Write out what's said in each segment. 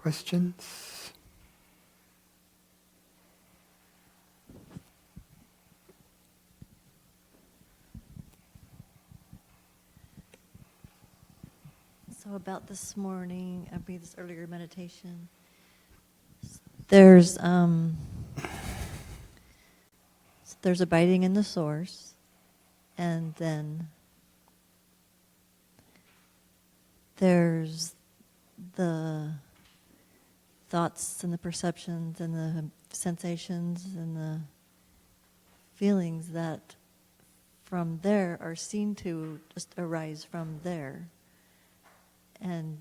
questions? So about this morning, this earlier meditation, there's abiding in the source, and then there's the thoughts and the perceptions and the sensations and the feelings that from there are seen to just arise from there and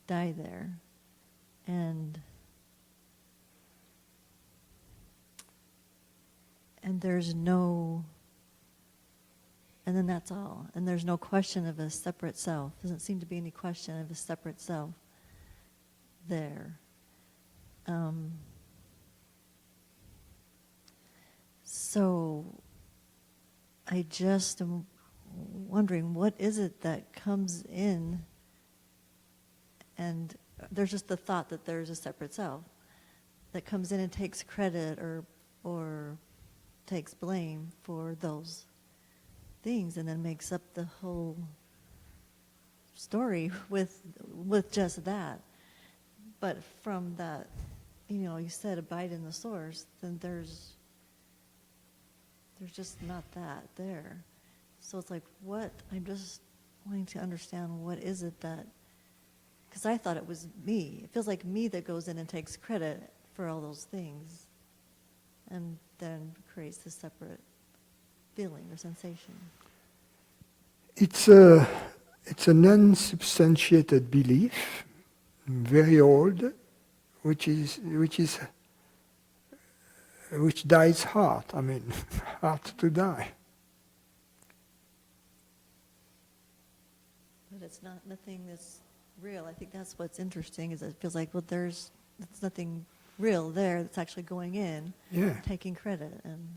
die there. And there's no, and then that's all. And there's no question of a separate self. Doesn't seem to be any question of a separate self there. So I just am wondering, what is it that comes in, and there's just the thought that there's a separate self that comes in and takes credit or takes blame for those things, and then makes up the whole story with just that. But from that, you said abide in the source, then there's just not that there. So it's like, what? I'm just wanting to understand, what is it that, because I thought it was me. It feels like me that goes in and takes credit for all those things, and then creates this separate feeling or sensation. It's an unsubstantiated belief, very old, which dies hard. I mean, hard to die. But it's nothing that's real. I think that's what's interesting, is it feels like, well, there's nothing real there that's actually going in, taking credit. And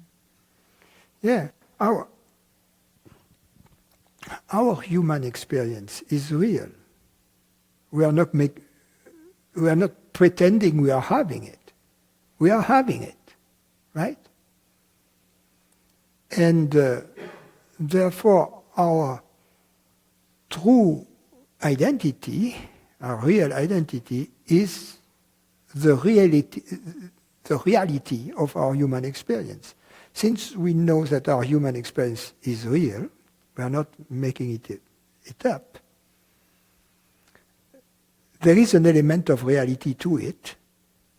our human experience is real. We are not pretending we are having it. We are having it, right? And therefore, our true identity, our real identity, is the reality of our human experience. Since we know that our human experience is real, we are not making it up. There is an element of reality to it,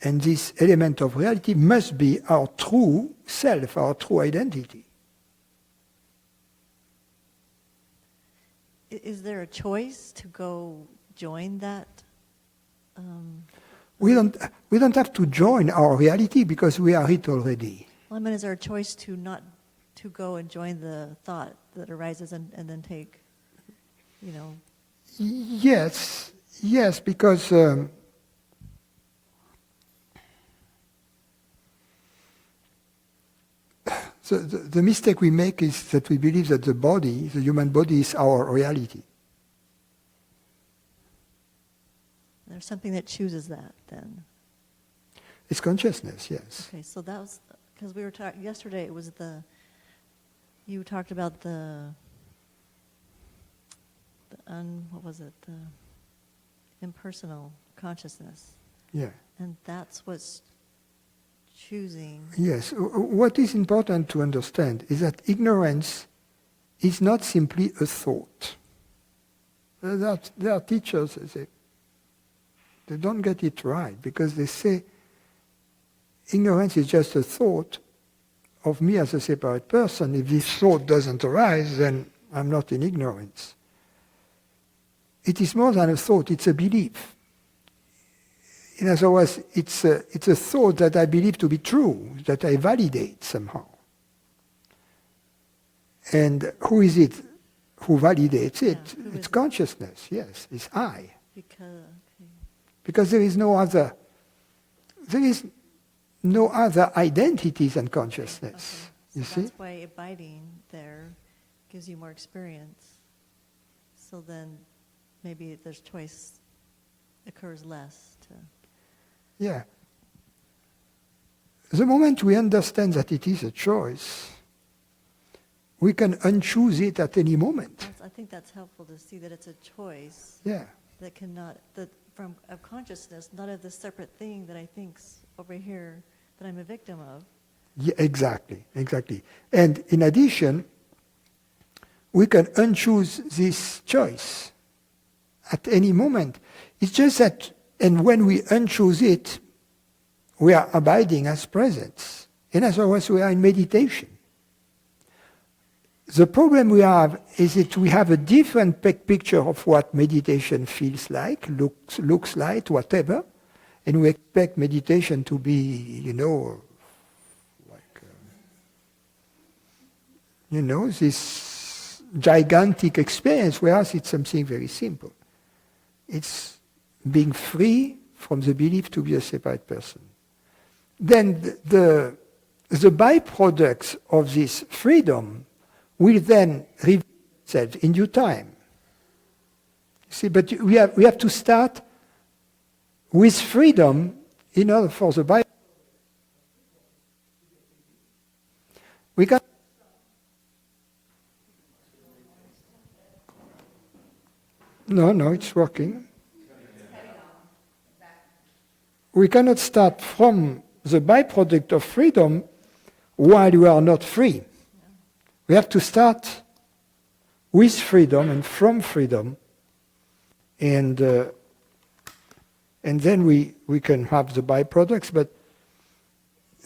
and this element of reality must be our true self, our true identity. Is there a choice to go join that? We don't have to join our reality because we are it already. Well, I mean, is there a choice to not to go and join the thought that arises and then take, Yes, because the mistake we make is that we believe that the human body, is our reality. There's something that chooses that, then. It's consciousness, yes. Okay, so that was, because we were talking, yesterday it was you talked about the impersonal consciousness. Yeah. And that's what's choosing. Yes. What is important to understand is that ignorance is not simply a thought. There are teachers, they don't get it right, because they say ignorance is just a thought of me as a separate person. If this thought doesn't arise, then I'm not in ignorance. It is more than a thought, it's a belief. In other words, it's a thought that I believe to be true, that I validate somehow. And who is it who validates it? It's consciousness, yes, it's I. Because there is no other identity than consciousness. Okay. You see? That's why abiding there gives you more experience. So then maybe there's choice occurs less. Yeah. The moment we understand that it is a choice, we can unchoose it at any moment. I think that's helpful to see that it's a choice. Yeah. That cannot, that from of consciousness, not of this separate thing that I think's over here that I'm a victim of. Yeah, exactly. And in addition, we can unchoose this choice at any moment. It's just that, and when we unchoose it, we are abiding as presence. In other words, we are in meditation. The problem we have is that we have a different picture of what meditation feels like, looks like, whatever, and we expect meditation to be, this gigantic experience, whereas it's something very simple. It's being free from the belief to be a separate person. Then the byproducts of this freedom will then reveal itself in due time. See, but we have to start with freedom in order for the byproduct. We can. No, it's working. We cannot start from the byproduct of freedom while you are not free. We have to start with freedom and from freedom, and then we can have the byproducts, but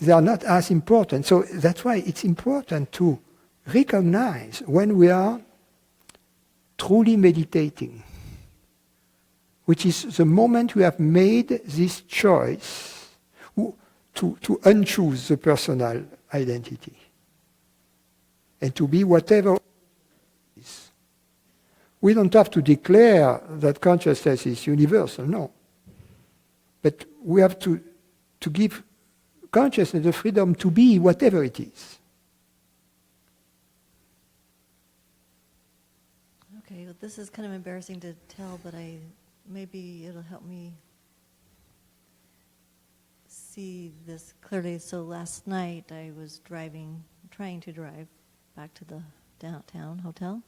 they are not as important. So that's why it's important to recognize when we are truly meditating, which is the moment we have made this choice to unchoose the personal identity and to be whatever it is. We don't have to declare that consciousness is universal, no. But we have to give consciousness the freedom to be whatever it is. Okay, well, this is kind of embarrassing to tell, but maybe it'll help me see this clearly. So last night I was trying to drive back to the downtown hotel,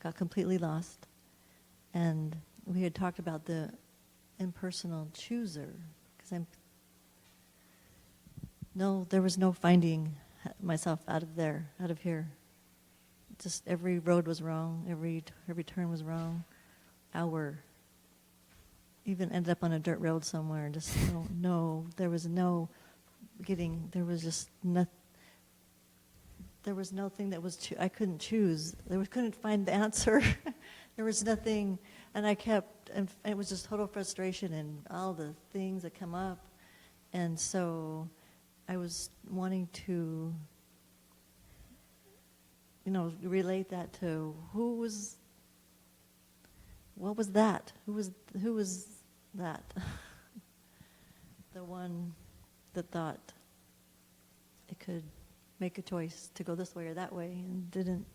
got completely lost, and we had talked about the impersonal chooser, because there was no finding myself out of here. Just every road was wrong, every turn was wrong. Even ended up on a dirt road somewhere. Just there was nothing that was I couldn't choose. Couldn't find the answer. There was nothing, and and it was just total frustration and all the things that come up, and so I was wanting to, relate that to what was that? Who was that? The one that thought it could make a choice to go this way or that way and didn't.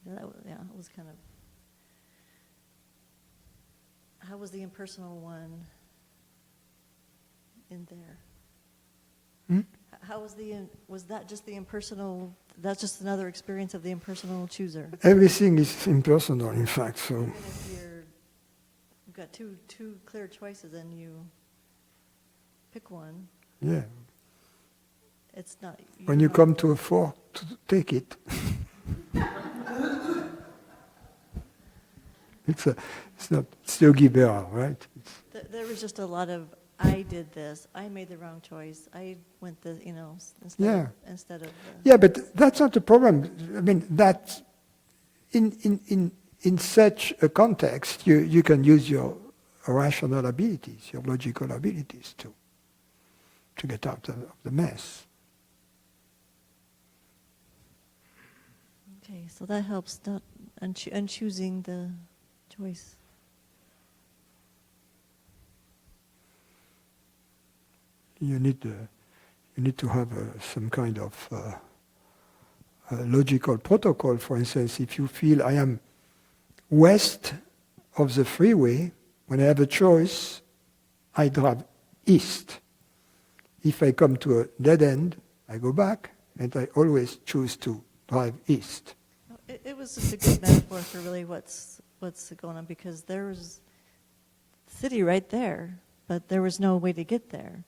It was kind of. How was the impersonal one in there? How was that just the impersonal? That's just another experience of the impersonal chooser. Everything is impersonal, in fact. So. Even if you've got two clear choices and you pick one. Yeah. It's not. When you come to a fork, to take it. It's not Yogi Berra, right? There was just a lot of, I did this, I made the wrong choice, I went instead of. Yeah, but that's not the problem. I mean, that in such a context, you can use your rational abilities, your logical abilities to get out of the mess. Okay, so that helps, not unchoosing the choice. You need to have some kind of logical protocol. For instance, if you feel I am west of the freeway, When I have a choice, I drive east. If I come to a dead end, I go back, and I always choose to drive east. It was just a good metaphor for really what's going on, because there was the city right there, but there was no way to get there,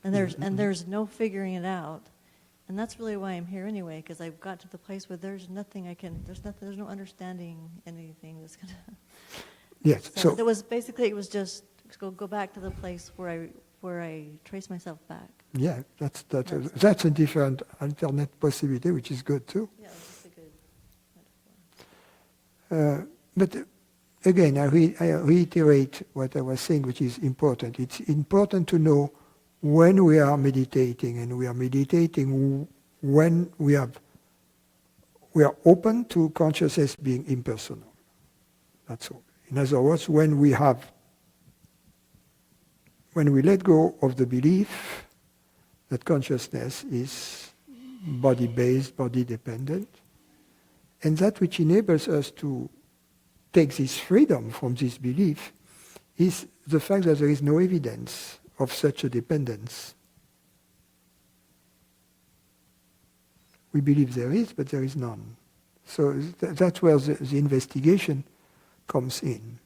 and there's no figuring it out, and that's really why I'm here anyway, because I've got to the place where there's no understanding anything that's gonna. Yes. So it was just go back to the place where I trace myself back. yeah, that's a different alternate possibility, which is good too. Yeah, it's a good metaphor. But again, I reiterate what I was saying, which is important. It's important to know when we are meditating, and we are meditating when we are open to consciousness being impersonal. That's all. In other words, when we let go of the belief that consciousness is body-based, body-dependent, and that which enables us to take this freedom from this belief is the fact that there is no evidence of such a dependence. We believe there is, but there is none. So that's where the investigation comes in.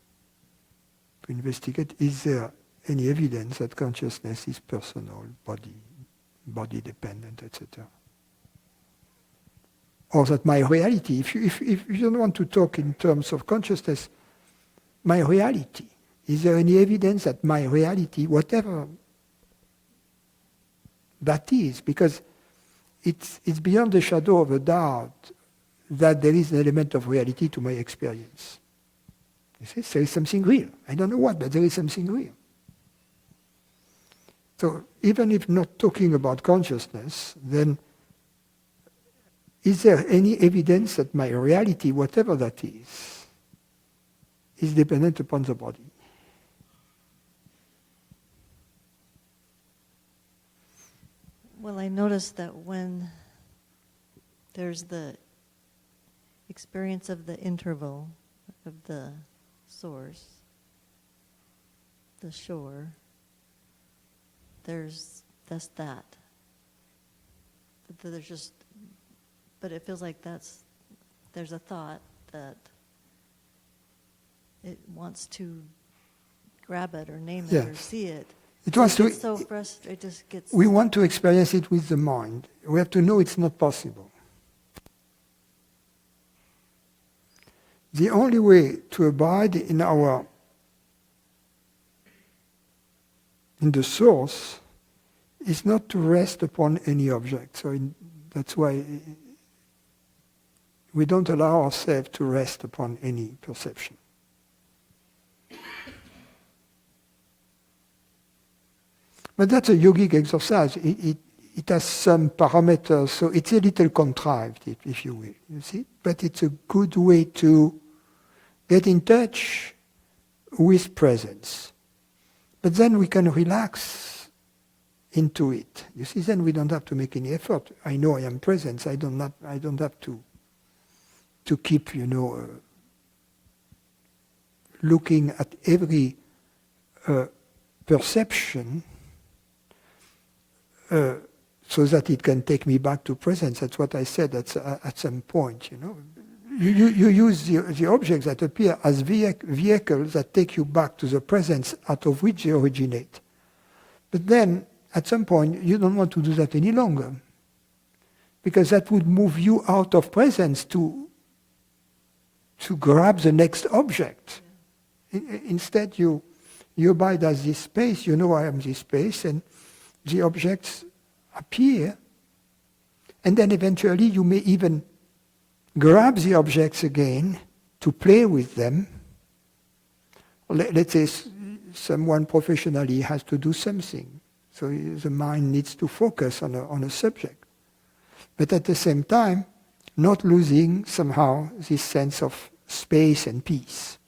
To investigate, is there any evidence that consciousness is personal, body-dependent, etc. Or that my reality, if you don't want to talk in terms of consciousness, my reality, is there any evidence that my reality, whatever that is, because it's beyond the shadow of a doubt that there is an element of reality to my experience. You see, there is something real. I don't know what, but there is something real. So even if not talking about consciousness, then is there any evidence that my reality, whatever that is dependent upon the body? Well, I noticed that when there's the experience of the interval of the source, the shore, that's that. But it feels like there's a thought that it wants to grab it or name it or see it. It wants to. So frustrated. It just gets. We want to experience it with the mind. We have to know it's not possible. The only way to abide in the source is not to rest upon any object. So that's why we don't allow ourselves to rest upon any perception. But that's a yogic exercise. It has some parameters, so it's a little contrived, if you will, you see? But it's a good way to get in touch with presence. But then we can relax into it. You see, then we don't have to make any effort. I know I am present. I don't have to keep, looking at every perception so that it can take me back to presence. That's what I said at some point, You use the objects that appear as vehicles that take you back to the presence out of which they originate. But then, at some point, you don't want to do that any longer, because that would move you out of presence to grab the next object. Instead, you abide as this space, I am this space, and the objects appear, and then eventually you may even grab the objects again to play with them. Let's say someone professionally has to do something, so the mind needs to focus on a subject. But at the same time, not losing somehow this sense of space and peace.